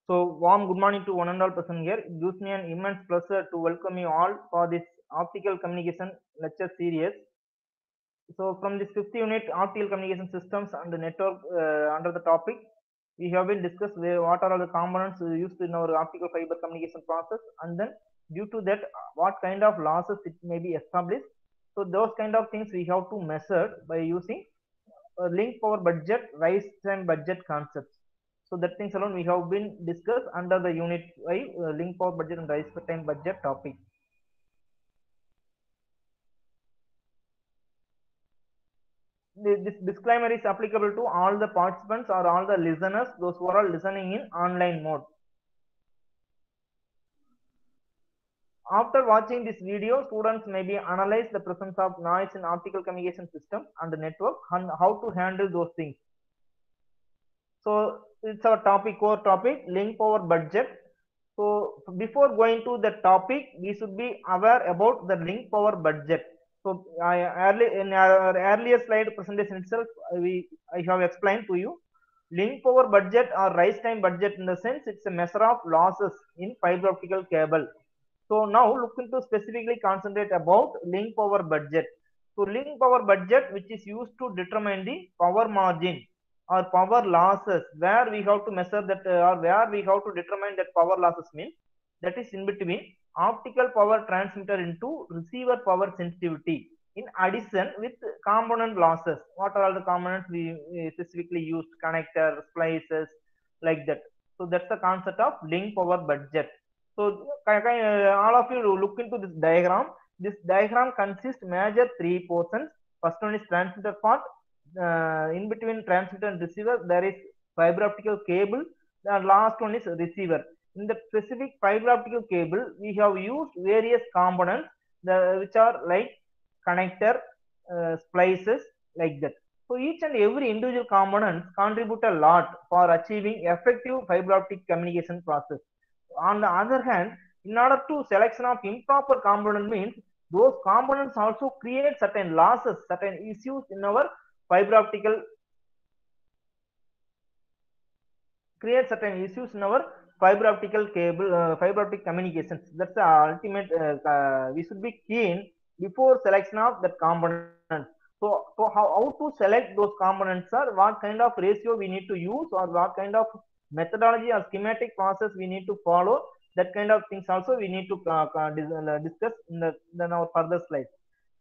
So, warm good morning to one and all person here. It gives me an immense pleasure to welcome you all for this optical communication lecture series. So, from this fifth unit, optical communication systems and the network under the topic, we have been discussed what are all the components used in our optical fiber communication process, and then due to that, what kind of losses it may be established. So, those kind of things we have to measure by using link power budget, rise time budget concepts. So that things alone we have been discussed under the unit 5 link power budget and rise time budget topic. This disclaimer is applicable to all the participants or all the listeners, those who are listening in online mode. After watching this video, students may be analyze the presence of noise in optical communication system and the network and how to handle those things. So it's our topic, core topic, link power budget. So before going to the topic, we should be aware about the link power budget. So in our earlier slide presentation itself, I have explained to you link power budget or rise time budget, in the sense it's a measure of losses in fiber optical cable. So now look into specifically concentrate about link power budget. So link power budget, which is used to determine the power margin or power losses, where we have to measure that or where we have to determine that power losses means that is in between optical power transmitter into receiver power sensitivity in addition with component losses. What are all the components we specifically used? Connector, splices, like that. So that's the concept of link power budget. So all of you look into this diagram. This diagram consists major three portions. First one is transmitter part. In between transmitter and receiver, there is fiber optical cable. The last one is receiver. In the specific fiber optical cable, we have used various components, which are like connector, splices, like that. So each and every individual components contribute a lot for achieving effective fiber optic communication process. On the other hand, in order to selection of improper component means those components also create certain losses, certain issues in our fiber optical create certain issues in our fiber optical cable, fiber optic communications. That's the ultimate. We should be keen before selection of that component. So how to select those components, sir? What kind of ratio we need to use, or what kind of methodology or schematic process we need to follow? That kind of things also we need to discuss in our further slides.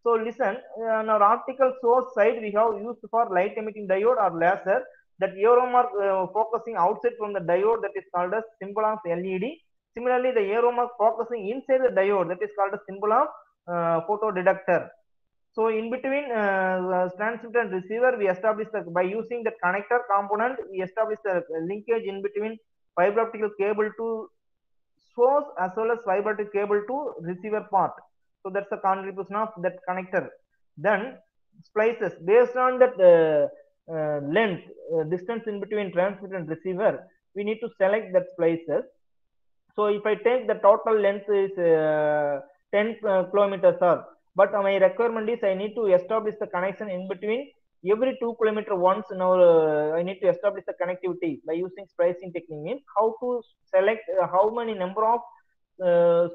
So listen, on our optical source side, we have used for light emitting diode or laser. That arrow mark focusing outside from the diode, that is called as symbol of LED. Similarly, the arrow mark focusing inside the diode, that is called as symbol of photodetector. So in between transmitter and receiver, we establish by using the connector component, we establish the linkage in between fiber optical cable to source as well as fiber optic cable to receiver part. So that's the contribution of that connector. Then splices based on that length, distance in between transmitter and receiver, we need to select that splices. So if I take the total length is 10 kilometers, or but my requirement is I need to establish the connection in between every 2 kilometer once. Now I need to establish the connectivity by using splicing technique. Means how to select how many number of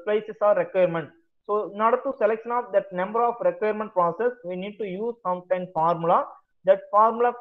splices are requirement. So in order to selection of that number of requirement process, we need to use some kind formula. That formula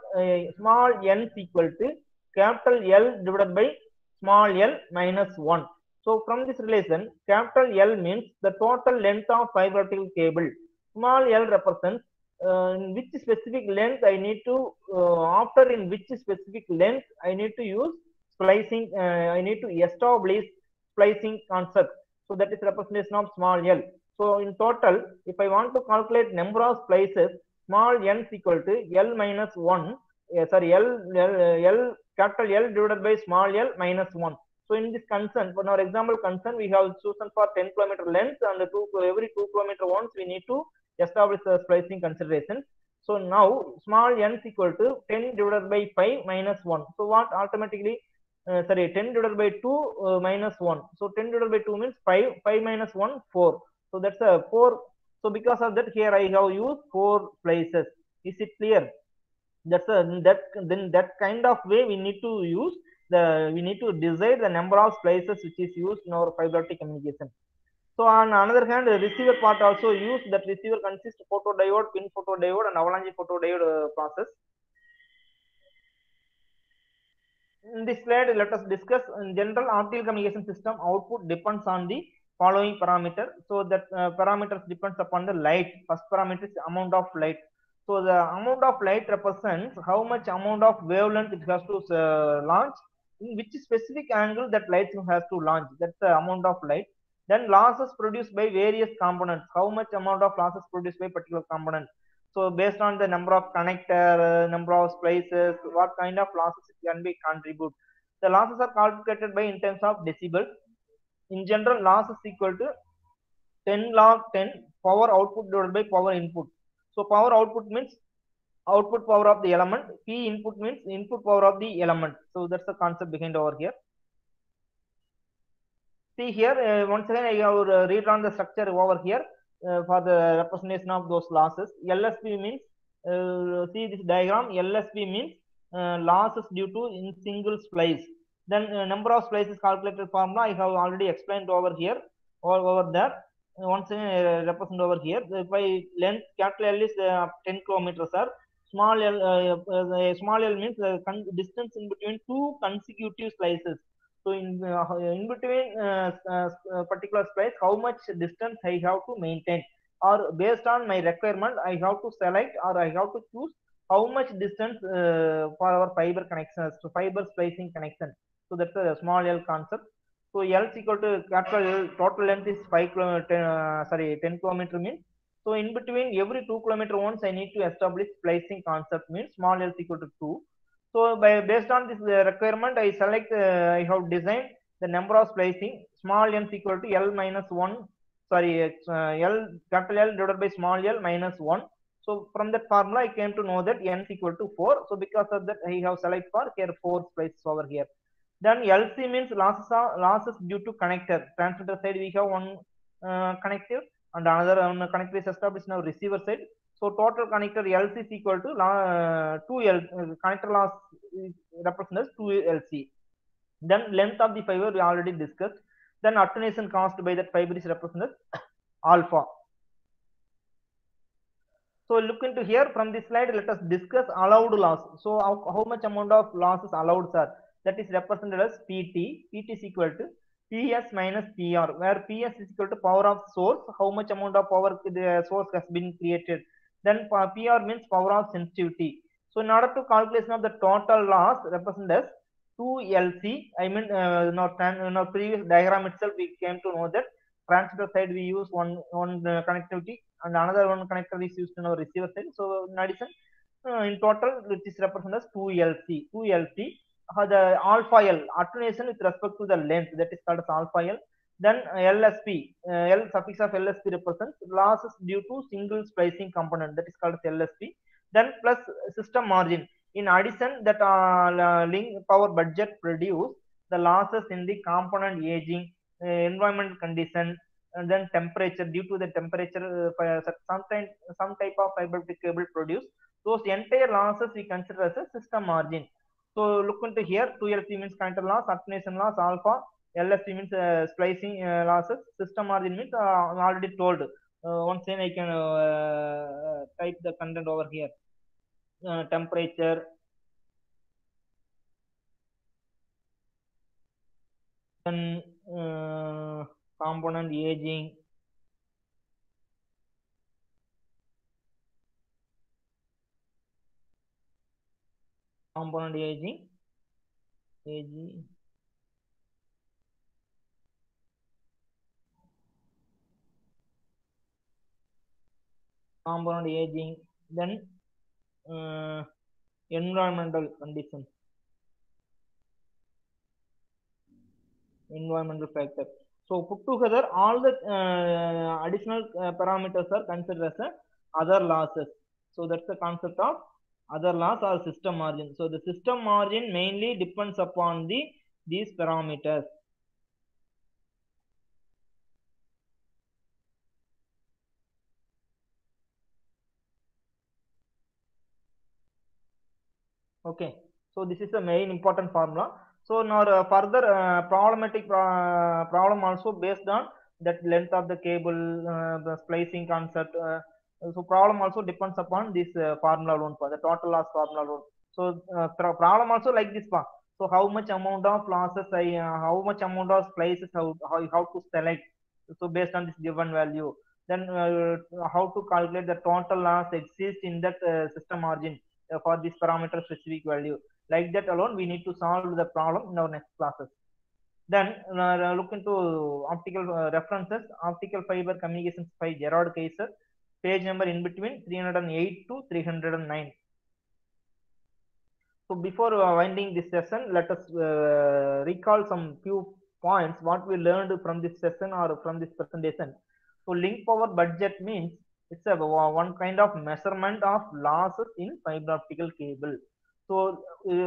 small n is equal to capital L divided by small l minus 1. So from this relation, capital L means the total length of fiber optic cable. Small l represents in which specific length I need to, after in which specific length I need to use splicing, I need to establish splicing concept. So that is representation of small l. So in total, if I want to calculate number of splices, small n is equal to L minus 1, L capital L divided by small l minus 1. So in this concern, for our example concern, we have chosen for 10 kilometer length, and every 2 kilometer once we need to establish the splicing consideration. So now small n is equal to 10 divided by 5 minus 1. So what automatically, 10 divided by 2 minus 1. So 10 divided by 2 means 5, 5 minus 1, 4. So that's a 4. So because of that, here I have used 4 splices. Is it clear? That's then that kind of way we need to use we need to decide the number of splices which is used in our fiber optic communication. So on another hand, the receiver part also use that receiver consists photodiode, pin photodiode, and avalanche photodiode process. In this slide, let us discuss in general optical communication system output depends on the following parameter. So that parameters depends upon the light. First parameter is amount of light. So the amount of light represents how much amount of wavelength it has to launch, in which specific angle that light has to launch. That's the amount of light. Then losses produced by various components. How much amount of losses produced by particular component. So based on the number of connector, number of splices, what kind of losses can be contribute. The losses are calculated by in terms of decibel. In general, loss is equal to 10 log 10 power output divided by power input. So power output means output power of the element. P input means input power of the element. So that's the concept behind over here. See here, once again, I have redrawn the structure over here for the representation of those losses. LSP means, see this diagram, LSP means losses due to in single splice. Then number of splices calculated formula I have already explained over here or over there. Once again, represent over here. By length, capital L is 10 kilometers, sir. Small L means the distance in between two consecutive slices. So in between particular splice, how much distance I have to maintain, or based on my requirement, I have to select or I have to choose how much distance for our fiber connections, so fiber splicing connection. So that's a small L concept. So L is equal to capital L, total length is 10 kilometer means. So in between every 2 kilometer once I need to establish splicing concept means small L is equal to 2. So by based on this requirement, I select, I have designed the number of splicing. Small n is equal to L minus 1. Sorry, L capital L divided by small L minus 1. So from that formula, I came to know that n is equal to 4. So because of that, I have select for here 4 splices over here. Then LC means losses due to connector. Transmitter side we have one connector and another connector is established now receiver side. So total connector LC is equal to 2L, connector loss represents 2LC. Then length of the fiber we already discussed. Then attenuation caused by that fiber is represented alpha. So look into here from this slide, let us discuss allowed loss. So how much amount of losses allowed, sir? That is represented as PT. PT is equal to PS minus PR, where PS is equal to power of source. How much amount of power the source has been created. Then PR means power of sensitivity. So in order to calculation of the total loss represented as 2LC. I mean, in our previous diagram itself, we came to know that transmitter side we use one connectivity and another one connector is used in our receiver side. So in addition, in total, which is represented as 2LC. 2LC. The alpha L attenuation with respect to the length, that is called as alpha L. Then LSP, L suffix of LSP represents losses due to single splicing component, that is called as LSP. Then plus system margin. In addition, that Linkpower budget produce the losses in the component aging, environmental condition, and then temperature. Due to the temperature, sometimes some type of fiber optic cable produce, those entire losses we consider as a system margin. So look into here, 2LC means connector loss, attenuation loss, alpha. LSP means splicing losses. System margin means I already told. Once again, I can type the content over here. Temperature, then component aging, component aging, component aging, then environmental conditions, environmental factor. So put together all the additional parameters are considered as other losses. So that's the concept of other loss or system margin. So the system margin mainly depends upon these parameters. Okay, so this is the main important formula. So now further problematic problem also based on that length of the cable, the splicing concept. So problem also depends upon this formula loan for the total loss formula loan. So problem also like this one. So how much amount of losses how much amount of splices, how to select. So based on this given value, then how to calculate the total loss exists in that system margin for this parameter specific value. Like that alone, we need to solve the problem in our next classes. Then look into optical references, optical fiber communications by Gerard Kaiser, page number in between 308 to 309. So before winding this session, let us recall some few points what we learned from this session or from this presentation. So link power budget means it's a one kind of measurement of losses in fiber optical cable. So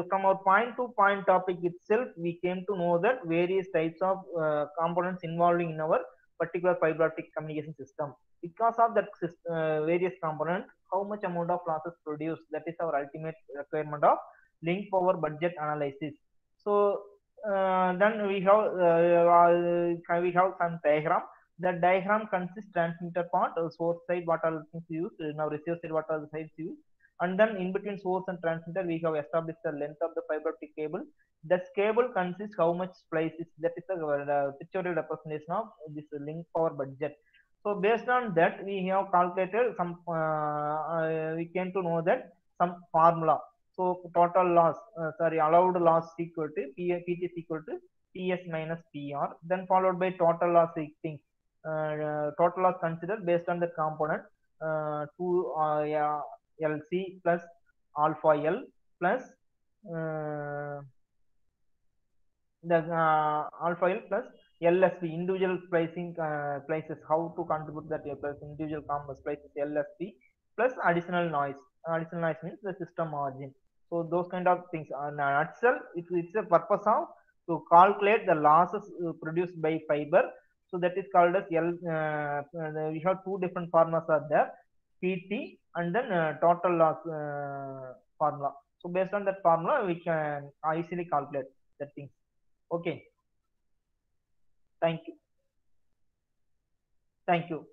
from our point to point topic itself, we came to know that various types of components involving in our particular fiber optic communication system. Because of that various components, how much amount of losses produced, that is our ultimate requirement of link power budget analysis. So then we have some diagram. The diagram consists transmitter part, source side, what are the things used, now receiver side, what are the sides used, and then in between source and transmitter, we have established the length of the fiber optic cable. This cable consists how much splices, that is the pictorial representation of this link power budget. So based on that, we have calculated some, we came to know that some formula. So total loss, allowed loss equal to PT is equal to PS minus PR, then followed by total loss things. Total loss considered based on the component 2 LC plus alpha L plus the alpha L plus LSP, individual splicing places, how to contribute that individual splices LSP plus additional noise. Additional noise means the system margin. So those kind of things. In a nutshell, it's a purpose of to calculate the losses produced by fiber. So that is called as L. We have two different formulas are there, PT and then total loss formula. So based on that formula, we can easily calculate that thing. Okay. Thank you. Thank you.